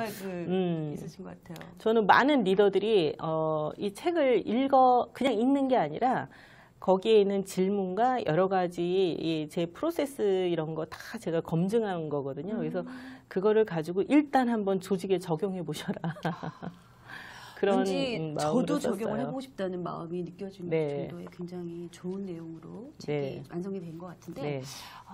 정말 있으신 것 같아요. 저는 많은 리더들이 이 책을 그냥 읽는 게 아니라 거기에 있는 질문과 여러 가지 제 프로세스 이런 거 다 제가 검증한 거거든요. 그래서 그거를 가지고 일단 한번 조직에 적용해 보셔라. 그런 왠지 저도 썼어요. 적용을 해보고 싶다는 마음이 느껴지는 네. 정도의 굉장히 좋은 내용으로 책이 네. 완성이 된 것 같은데 네.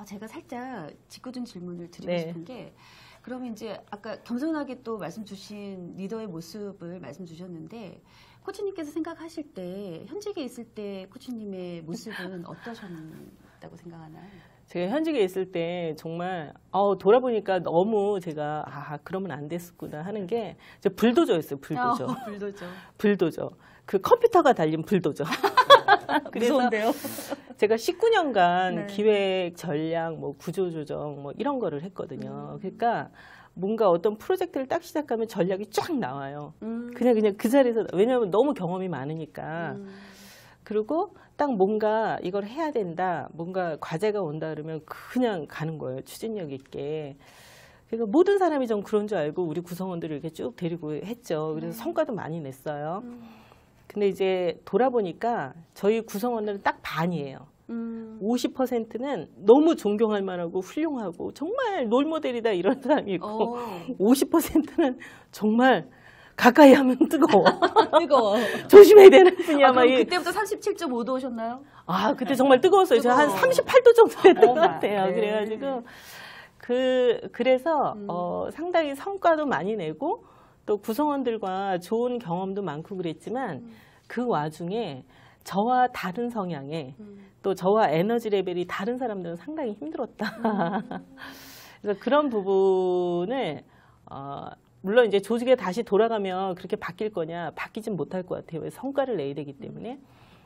제가 살짝 짓궂은 질문을 드리고 네. 싶은 게 그러면 이제 아까 겸손하게 또 말씀 주신 리더의 모습을 말씀 주셨는데 코치님께서 생각하실 때 현직에 있을 때 코치님의 모습은 어떠셨다고 생각하나요? 제가 현직에 있을 때 정말 돌아보니까 너무 제가 그러면 안 됐었구나 하는 게 불도저였어요. 불도저. 불도저. 불도저. 그 컴퓨터가 달린 불도저. 무서운데요? 제가 19년간 네. 기획, 전략, 구조조정 이런 거를 했거든요. 그러니까 뭔가 어떤 프로젝트를 딱 시작하면 전략이 쫙 나와요. 그냥 그 자리에서 왜냐하면 너무 경험이 많으니까. 그리고 딱 뭔가 이걸 해야 된다, 뭔가 과제가 온다 그러면 그냥 가는 거예요. 추진력 있게. 그러니까 모든 사람이 전 그런 줄 알고 우리 구성원들을 이렇게 쭉 데리고 했죠. 그래서 성과도 많이 냈어요. 근데 이제 돌아보니까 저희 구성원들은 딱 반이에요. 50%는 너무 존경할 만하고 훌륭하고 정말 롤모델이다 이런 사람이 있고 50%는 정말 가까이 하면 뜨거워. 뜨거워. 조심해야 되는 분이야. 그럼 그때부터 37.5도 오셨나요? 그때 정말 뜨거웠어요. 제가 한 38도 정도 됐던 것 같아요. 네. 그래가지고 그래서 상당히 성과도 많이 내고 또 구성원들과 좋은 경험도 많고 그랬지만 그 와중에 저와 다른 성향의 또 저와 에너지 레벨이 다른 사람들은 상당히 힘들었다. 그래서 그런 부분을 물론 이제 조직에 다시 돌아가면 그렇게 바뀔 거냐, 바뀌진 못할 것 같아요. 성과를 내야 되기 때문에.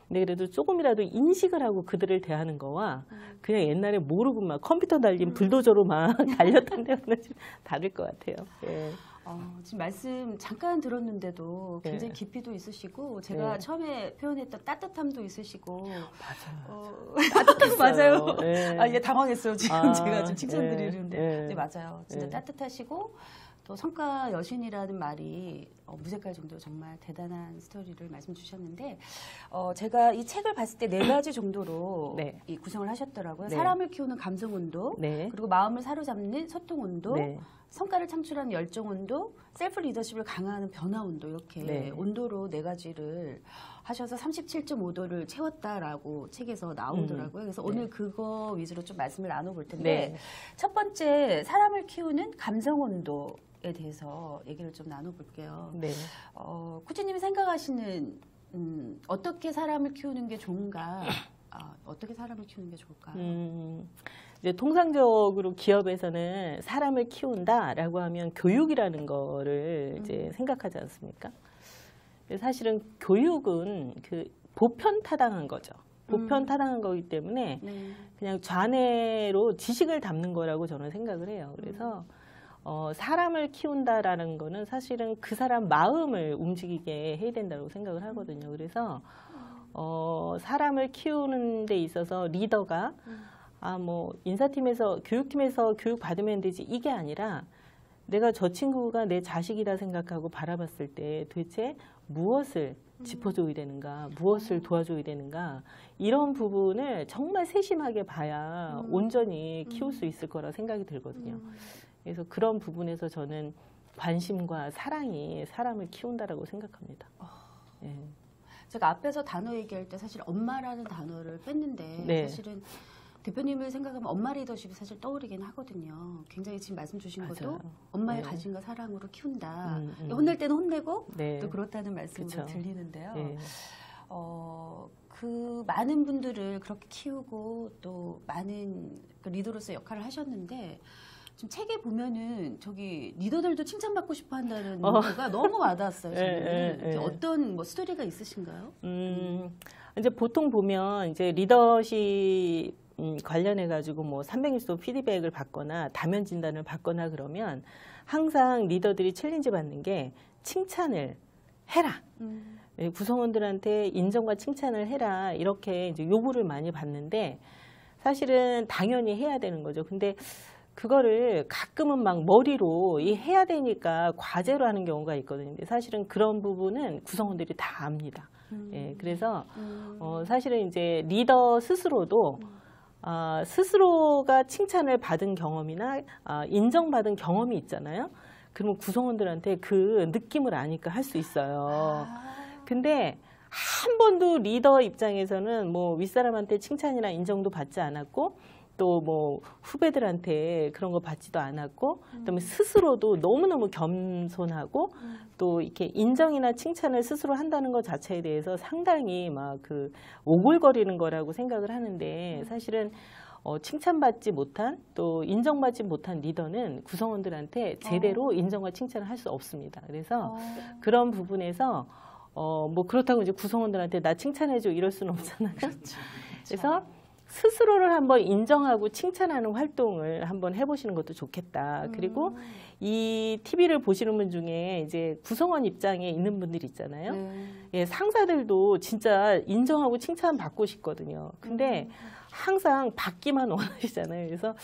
근데 그래도 조금이라도 인식을 하고 그들을 대하는 거와 그냥 옛날에 모르고 막 컴퓨터 달린 불도저로 막 달렸던 데는 좀 다를 것 같아요. 예. 지금 말씀 잠깐 들었는데도 굉장히 네. 깊이도 있으시고 제가 네. 처음에 표현했던 따뜻함도 있으시고 맞아요. 따뜻한 맞아요. 네. 이게 당황했어요. 지금 제가 좀 칭찬드리는데 네. 네, 맞아요. 진짜 따뜻하시고 또 성과 여신이라는 말이 무색할 정도로 정말 대단한 스토리를 말씀 주셨는데 제가 이 책을 봤을 때 4가지 정도로 네. 이 구성을 하셨더라고요. 네. 사람을 키우는 감성 온도, 네. 그리고 마음을 사로잡는 소통 온도, 네. 성과를 창출하는 열정 온도, 셀프 리더십을 강화하는 변화 온도 이렇게 네. 온도로 4가지를 하셔서 37.5도를 채웠다라고 책에서 나오더라고요. 그래서 네. 오늘 그거 위주로 좀 말씀을 나눠볼 텐데 네. 첫 번째 사람을 키우는 감성 온도에 대해서 얘기를 좀 나눠볼게요. 네. 코치님이 생각하시는 어떻게 사람을 키우는 게 좋은가? 어떻게 사람을 키우는 게 좋을까요? 이제 통상적으로 기업에서는 사람을 키운다라고 하면 교육이라는 거를 이제 생각하지 않습니까? 사실은 교육은 보편타당한 거죠. 보편타당한 거기 때문에 네. 그냥 좌뇌로 지식을 담는 거라고 저는 생각을 해요. 그래서 사람을 키운다라는 거는 사실은 그 사람 마음을 움직이게 해야 된다고 생각을 하거든요. 그래서 사람을 키우는 데 있어서 리더가 인사팀에서 교육팀에서 교육 받으면 되지 이게 아니라 내가 저 친구가 내 자식이다 생각하고 바라봤을 때 도대체 무엇을 짚어줘야 되는가, 무엇을 도와줘야 되는가 이런 부분을 정말 세심하게 봐야 온전히 키울 수 있을 거라 생각이 들거든요. 그래서 그런 부분에서 저는 관심과 사랑이 사람을 키운다라고 생각합니다. 예. 제가 앞에서 단어 얘기할 때 사실 엄마라는 단어를 뺐는데 네. 사실은 대표님을 생각하면 엄마 리더십이 사실 떠오르긴 하거든요. 굉장히 지금 말씀 주신 것도 맞아요. 엄마의 네. 가짐과 사랑으로 키운다. 음. 혼낼 때는 혼내고 네. 또 그렇다는 말씀으로 그쵸. 들리는데요. 예. 그 많은 분들을 그렇게 키우고 또 많은 그 리더로서 역할을 하셨는데 지금 책에 보면은 저기 리더들도 칭찬받고 싶어 한다는 문구가 너무 와닿았어요. 저는. 어떤 스토리가 있으신가요? 이제 보통 보면 이제 리더십 관련해 가지고 360도 피드백을 받거나 다면 진단을 받거나 그러면 항상 리더들이 챌린지 받는 게 칭찬을 해라. 구성원들한테 인정과 칭찬을 해라. 이렇게 이제 요구를 많이 받는데 사실은 당연히 해야 되는 거죠. 근데 그거를 가끔은 막 머리로 해야 되니까 과제로 하는 경우가 있거든요. 근데 사실은 그런 부분은 구성원들이 다 압니다. 예, 그래서 사실은 이제 리더 스스로도 스스로가 칭찬을 받은 경험이나 인정받은 경험이 있잖아요. 그러면 구성원들한테 그 느낌을 아니까 할 수 있어요. 근데 한 번도 리더 입장에서는 뭐 윗사람한테 칭찬이나 인정도 받지 않았고 또 뭐 후배들한테 그런 거 받지도 않았고 그다음에 스스로도 너무너무 겸손하고 또 이렇게 인정이나 칭찬을 스스로 한다는 것 자체에 대해서 상당히 막 그 오글거리는 거라고 생각을 하는데 사실은 칭찬받지 못한 또 인정받지 못한 리더는 구성원들한테 제대로 인정과 칭찬을 할 수 없습니다. 그래서 그런 부분에서 뭐 그렇다고 이제 구성원들한테 나 칭찬해줘 이럴 수는 없잖아요. 그렇죠. 그래서 스스로를 한번 인정하고 칭찬하는 활동을 한번 해보시는 것도 좋겠다. 그리고 이 TV를 보시는 분 중에 이제 구성원 입장에 있는 분들이 있잖아요. 예, 상사들도 진짜 인정하고 칭찬받고 싶거든요. 근데 항상 받기만 원하시잖아요. 그래서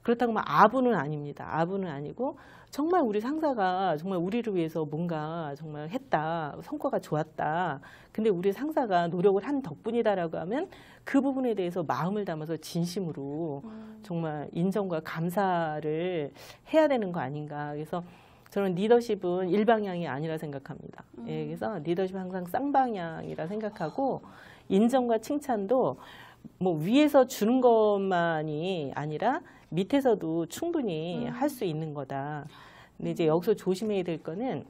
그렇다고 막 아부는 아닙니다. 아부는 아니고 정말 우리 상사가 정말 우리를 위해서 뭔가 정말 했다. 성과가 좋았다. 근데 우리 상사가 노력을 한 덕분이다라고 하면 그 부분에 대해서 마음을 담아서 진심으로 정말 인정과 감사를 해야 되는 거 아닌가. 그래서 저는 리더십은 일방향이 아니라 생각합니다. 예, 그래서 리더십은 항상 쌍방향이라 생각하고 인정과 칭찬도 뭐 위에서 주는 것만이 아니라 밑에서도 충분히 할 수 있는 거다. 근데 이제 여기서 조심해야 될 거는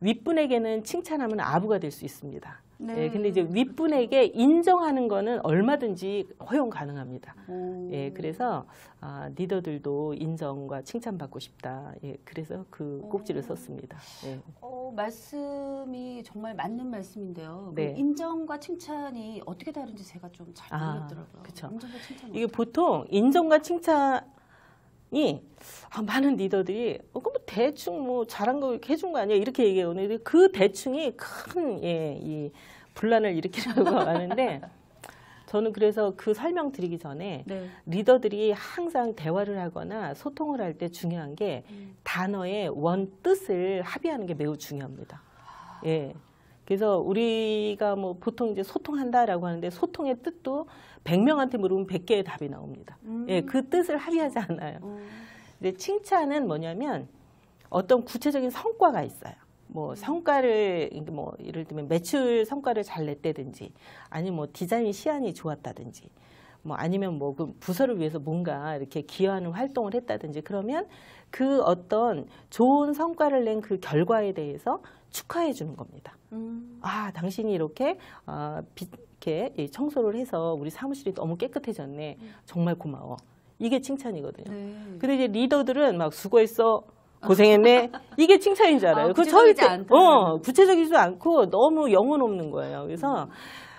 윗분에게는 칭찬하면 아부가 될 수 있습니다. 네. 예, 근데 이제 윗분에게 인정하는 거는 얼마든지 허용 가능합니다. 예, 그래서 리더들도 인정과 칭찬받고 싶다. 예, 그래서 그 꼭지를 썼습니다. 예. 말씀이 정말 맞는 말씀인데요. 네. 인정과 칭찬이 어떻게 다른지 제가 좀 잘 모르겠더라고요. 그쵸. 인정과 칭찬이 이게 보통 인정과 칭찬이 많은 리더들이 그럼 뭐 대충 뭐 잘한 거 이렇게 해준 거 아니야 이렇게 얘기해요. 근데 그 대충이 큰 이 분란을 일으키는 경우가 많은데 저는 그래서 그 설명 드리기 전에 네. 리더들이 항상 대화를 하거나 소통을 할 때 중요한 게 단어의 원 뜻을 합의하는 게 매우 중요합니다. 예. 그래서 우리가 뭐 보통 이제 소통한다라고 하는데 소통의 뜻도 100명한테 물으면 100개의 답이 나옵니다. 예, 그 뜻을 합의하지 않아요. 근데 칭찬은 뭐냐면 어떤 구체적인 성과가 있어요. 뭐 성과를 뭐 예를 들면 매출 성과를 잘 냈다든지 아니면 뭐 디자인 시안이 좋았다든지 뭐 아니면 뭐 그 부서를 위해서 뭔가 이렇게 기여하는 활동을 했다든지 그러면 그 어떤 좋은 성과를 낸 그 결과에 대해서 축하해 주는 겁니다. 당신이 이렇게 이렇게 청소를 해서 우리 사무실이 너무 깨끗해졌네. 정말 고마워. 이게 칭찬이거든요. 네. 근데 이제 리더들은 막 수고했어. 고생했네. 이게 칭찬인 줄 알아요. 구체적이지 않다. 구체적이지도 않고 너무 영혼 없는 거예요. 그래서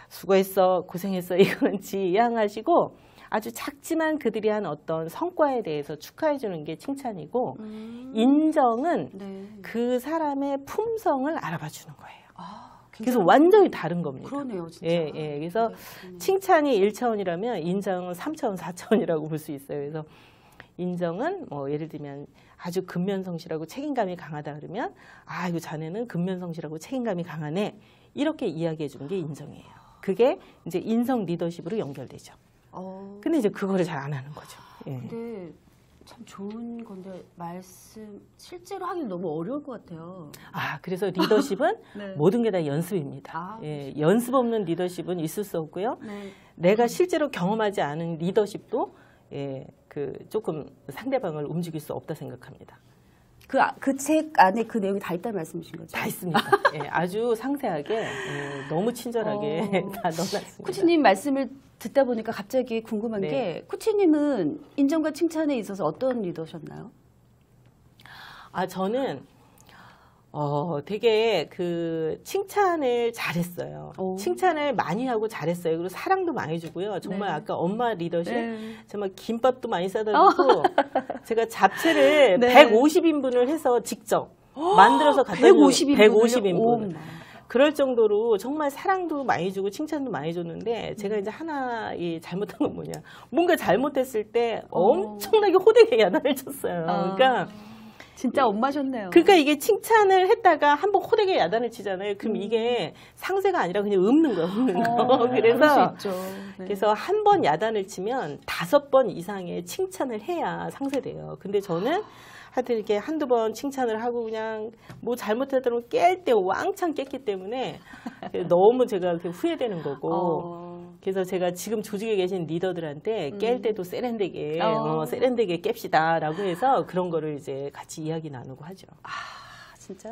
수고했어, 고생했어 이건 지양하시고 아주 작지만 그들이 한 어떤 성과에 대해서 축하해 주는 게 칭찬이고 인정은 네. 그 사람의 품성을 알아봐 주는 거예요. 그래서 굉장히 완전히 다른 겁니다. 그러네요, 진짜. 예, 예. 그래서 칭찬이 1차원이라면 인정은 3차원, 4차원이라고 볼 수 있어요. 그래서 인정은 뭐 예를 들면 아주 근면성실하고 책임감이 강하다 그러면 이거 자네는 근면성실하고 책임감이 강하네. 이렇게 이야기해 주는 게 인정이에요. 그게 이제 인성 리더십으로 연결되죠. 근데 이제 그거를 잘 안 하는 거죠. 예. 근데 참 좋은 건데 실제로 하기는 너무 어려울 것 같아요. 그래서 리더십은 네. 모든 게 다 연습입니다. 예, 연습 없는 리더십은 있을 수 없고요. 네. 내가 실제로 경험하지 않은 리더십도 조금 상대방을 움직일 수 없다 생각합니다. 그 책 안에 그 내용이 다 있다는 말씀이신 거죠? 다 있습니다. 예, 아주 상세하게 너무 친절하게 다 넣어놨습니다. 코치님 말씀을 듣다 보니까 갑자기 궁금한 게 코치님은 인정과 칭찬에 있어서 어떤 리더셨나요? 저는 되게 칭찬을 잘했어요. 칭찬을 많이 하고 잘했어요. 그리고 사랑도 많이 주고요. 정말 네. 아까 엄마 리더십, 네. 정말 김밥도 많이 싸다 주고 제가 잡채를 네. 150인분을 해서 직접 만들어서 갖다 줘요. 150인분. 150인분. 그럴 정도로 정말 사랑도 많이 주고 칭찬도 많이 줬는데 제가 이제 하나 잘못한 건 뭐냐. 뭔가 잘못했을 때 엄청나게 호되게 야단을 쳤어요. 그러니까 진짜 엄마셨네요. 그러니까 이게 칭찬을 했다가 한번 호되게 야단을 치잖아요. 그럼 이게 상세가 아니라 그냥 읊는 거야, 읊는 거. 그럴 수 있죠. 네. 그래서 한 번 야단을 치면 5번 이상의 칭찬을 해야 상세돼요. 근데 저는 하여튼 이렇게 한두 번 칭찬을 하고 그냥 뭐 잘못했다면 깰 때 왕창 깼기 때문에 너무 제가 후회되는 거고. 그래서 제가 지금 조직에 계신 리더들한테 깰 때도 세련되게, 세련되게 깹시다 라고 해서 그런 거를 이제 같이 이야기 나누고 하죠. 진짜.